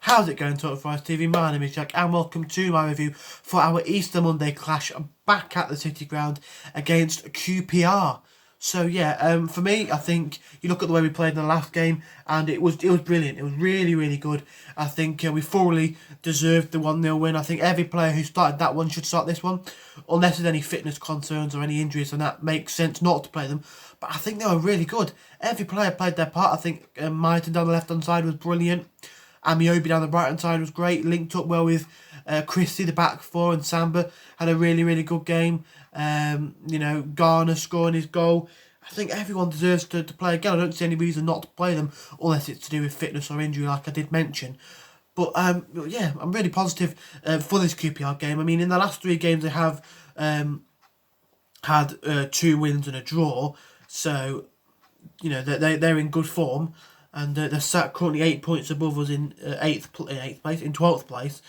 How's it going, Total Forest TV? My name is Jack and welcome to my review for our Easter Monday clash back at the City Ground against QPR. So yeah, for me, I think you look at the way we played in the last game and it was brilliant. It was really good. I think we thoroughly deserved the 1-0 win. I think every player who started that one should start this one, unless there's any fitness concerns or any injuries, and that makes sense not to play them. But I think they were really good. Every player played their part. I think Mighton down the left-hand side was brilliant. Amiobi down the right-hand side was great, linked up well with Christie, the back four, and Samba had a really good game. Garner scoring his goal. I think everyone deserves to play again. I don't see any reason not to play them, unless it's to do with fitness or injury, like I did mention. But yeah, I'm really positive for this QPR game. I mean, in the last 3 games they have had 2 wins and a draw, so they're in good form. And they're sat currently 8 points above us in 12th place.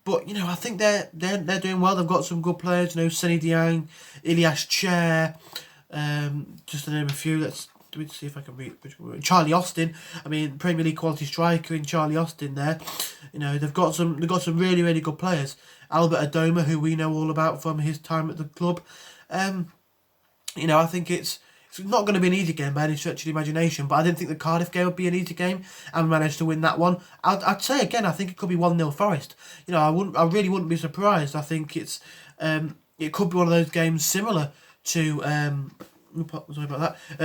But I think they're doing well. They've got some good players. Seny Dieng, Ilias Chair, just to name a few. Let me see if I can read. Charlie Austin. I mean, Premier League quality striker in Charlie Austin. There, they've got some really good players. Albert Adoma, who we know all about from his time at the club. I think it's not going to be an easy game by any stretch of the imagination, but I didn't think the Cardiff game would be an easy game, and we managed to win that one. I'd say again, I think it could be 1-0 Forest. I really wouldn't be surprised. I think it could be one of those games similar to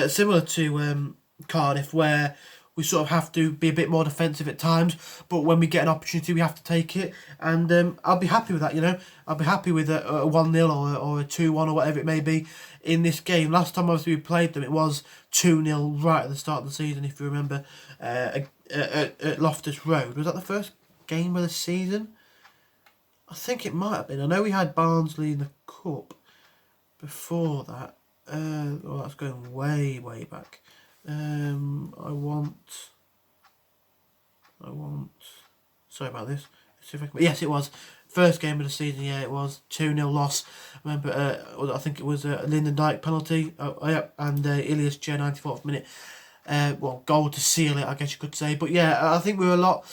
similar to Cardiff, where we sort of have to be a bit more defensive at times, but when we get an opportunity, we have to take it, and I'll be happy with that. I'll be happy with a 1-0 or a 2-1 or whatever it may be in this game. Last time obviously we played them, it was 2-0 right at the start of the season, if you remember, at Loftus Road. Was that the first game of the season? I think it might have been. I know we had Barnsley in the Cup before that. That's going way back. I want. Sorry about this. Let's see if I can. Yes, it was. First game of the season, yeah, it was 2-0 loss. Remember, I think it was a Lyndon Dijk penalty. And Ilias Chair 94th minute. Goal to seal it, I guess you could say. But yeah, I think we were a lot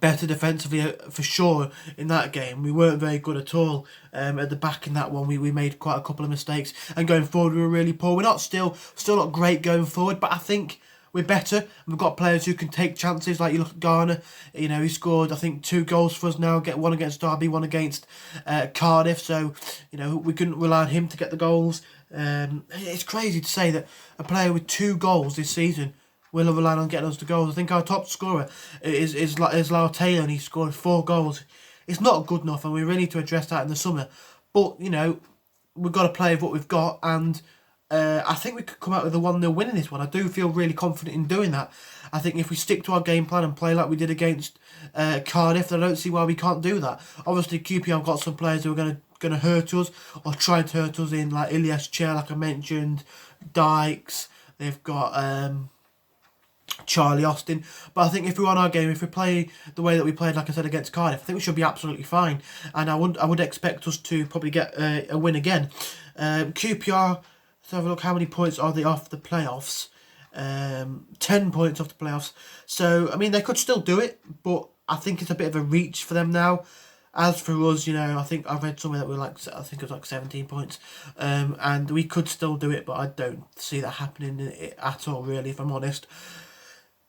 better defensively for sure in that game. We weren't very good at all at the back in that one. We made quite a couple of mistakes, and going forward we were really poor. We're not still not great going forward, but I think we're better. We've got players who can take chances. Like you look at Garner, he scored I think 2 goals for us now. Get one against Derby, one against Cardiff. So we couldn't rely on him to get the goals. It's crazy to say that a player with 2 goals this season will rely on getting us the goals. I think our top scorer is Lyle Taylor, and he scored 4 goals. It's not good enough, and we really need to address that in the summer. But we've got to play with what we've got, and I think we could come out with a 1-0 win in this one. I do feel really confident in doing that. I think if we stick to our game plan and play like we did against Cardiff, then I don't see why we can't do that. Obviously, QPR have got some players who are going to hurt us or try to hurt us in, like Ilias Chair, like I mentioned, Dykes. They've got Charlie Austin. But I think if we're on our game, if we play the way that we played, like I said, against Cardiff, I think we should be absolutely fine. And I would expect us to probably get a win again. QPR, let's have a look. How many points are they off the playoffs? 10 points off the playoffs. So, I mean, they could still do it, but I think it's a bit of a reach for them now. As for us, I think I read somewhere that we were I think it was 17 points. And we could still do it, but I don't see that happening at all, really, if I'm honest.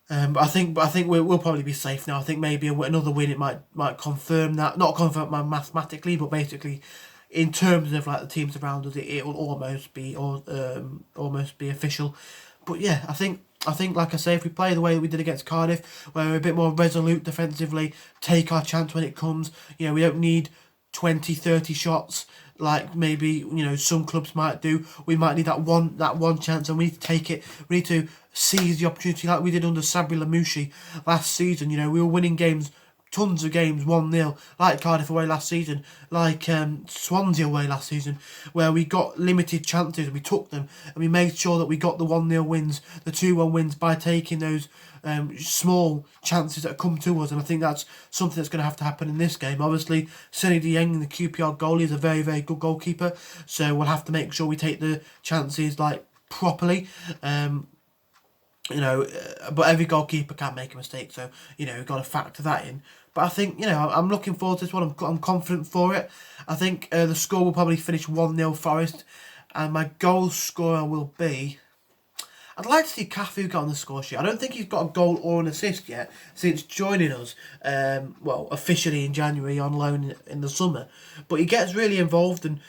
But I think we'll probably be safe now. I think maybe another win, it might confirm that. Not confirm mathematically, but basically in terms of like the teams around us, it will almost be official. But yeah, I think like I say, if we play the way that we did against Cardiff, where we're a bit more resolute defensively, take our chance when it comes. We don't need 20, 30 shots like maybe some clubs might do. We might need that one chance, and we need to take it. We need to seize the opportunity like we did under Sabri Lamouchi last season. We were winning games, tons of games 1-0, like Cardiff away last season, like Swansea away last season, where we got limited chances and we took them, and we made sure that we got the 1-0 wins, the 2-1 wins by taking those small chances that come to us. And I think that's something that's going to have to happen in this game. Obviously, Seny Dieng, the QPR goalie, is a very good goalkeeper, so we'll have to make sure we take the chances like properly. But every goalkeeper can make a mistake, so you've got to factor that in. But I think I'm looking forward to this one. I'm confident for it. I think the score will probably finish 1-0 Forest, and my goal scorer will be. I'd like to see Cafu get on the score sheet. I don't think he's got a goal or an assist yet since joining us. Officially in January on loan in the summer, but he gets really involved and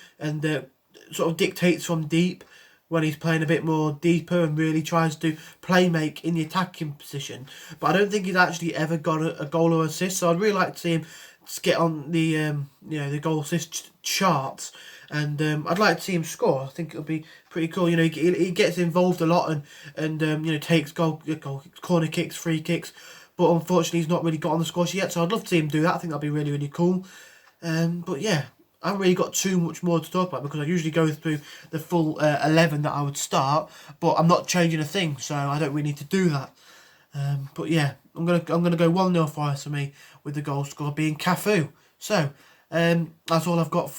sort of dictates from deep when he's playing a bit more deeper and really tries to play make in the attacking position. But I don't think he's actually ever got a goal or assist. So I'd really like to see him get on the the goal assist charts, and I'd like to see him score. I think it'll be pretty cool. He gets involved a lot and takes corner kicks, free kicks, but unfortunately he's not really got on the score sheet yet. So I'd love to see him do that. I think that'd be really, really cool. But yeah, I haven't really got too much more to talk about because I usually go through the full 11 that I would start, but I'm not changing a thing, so I don't really need to do that. But yeah, I'm gonna go 1-0 Forest for me, with the goal scorer being Cafu. So that's all I've got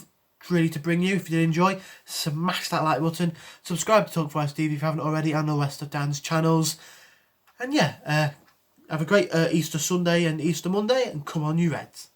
really to bring you. If you did enjoy, smash that like button, subscribe to Talk Forest TV if you haven't already, and the rest of Dan's channels. And yeah, have a great Easter Sunday and Easter Monday, and come on you Reds.